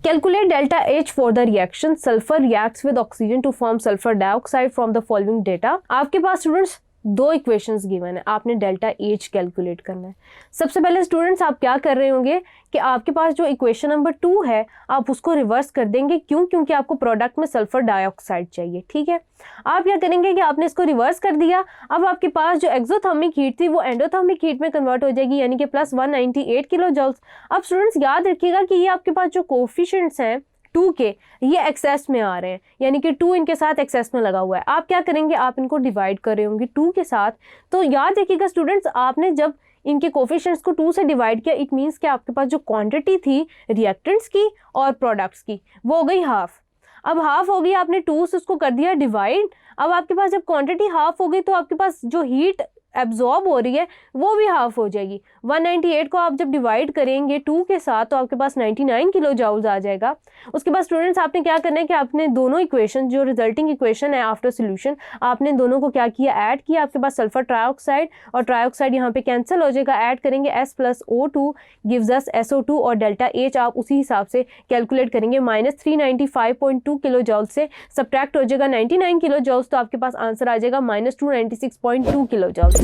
Calculate delta H for the reaction sulfur reacts with oxygen to form sulfur dioxide from the following data। आपके पास students दो equations given है, आपने delta H calculate करना है। सबसे पहले स्टूडेंट्स आप क्या कर रहे होंगे कि आपके पास जो इक्वेशन नंबर 2 है आप उसको रिवर्स कर देंगे। क्यों? क्योंकि आपको प्रोडक्ट में सल्फर डाइऑक्साइड चाहिए। ठीक है, आप क्या करेंगे कि आपने इसको रिवर्स कर दिया। अब आपके पास जो एक्सोथर्मिक हीट थी वो एंडोथर्मिक हीट में कन्वर्ट हो जाएगी, यानी कि प्लस 198 किलो जूल्स। अब स्टूडेंट्स याद रखिएगा कि ये आपके पास जो कोफिशिएंट्स हैं 2 के, ये एक्सेस में आ रहे हैं, यानी कि 2 इनके साथ एक्सेस में लगा हुआ है। आप क्या करेंगे, आप इनको डिवाइड कर रहे होंगे 2 के साथ। तो याद रखिएगा स्टूडेंट्स, आपने जब इनके कोफिशिएंट्स को 2 से डिवाइड किया, इट मीन्स कि आपके पास जो क्वांटिटी थी रिएक्टेंट्स की और प्रोडक्ट्स की वो हो गई हाफ। अब हाफ हो गई, आपने 2 से उसको कर दिया डिवाइड। अब आपके पास जब क्वांटिटी हाफ हो गई तो आपके पास जो हीट एब्जॉर्ब हो रही है वो भी हाफ हो जाएगी। 198 को आप जब डिवाइड करेंगे 2 के साथ तो आपके पास 99 किलो जूल्स आ जाएगा। उसके बाद स्टूडेंट्स आपने क्या करना है कि आपने दोनों इक्वेशन, जो रिजल्टिंग इक्वेशन है आफ्टर सोल्यूशन, आपने दोनों को क्या किया, ऐड किया। आपके पास सल्फर ट्राइऑक्साइड और ट्राइऑक्साइड यहाँ पे कैंसिल हो जाएगा, ऐड करेंगे S + O2 gives us SO2 और डेल्टा H आप उसी हिसाब से कैलकुलेट करेंगे। -395.2 किलो जूल से सब्ट्रैक्ट हो जाएगा 99 किलो जूल्स, तो आपके पास आंसर आ जाएगा -296.2 किलो जूल्स।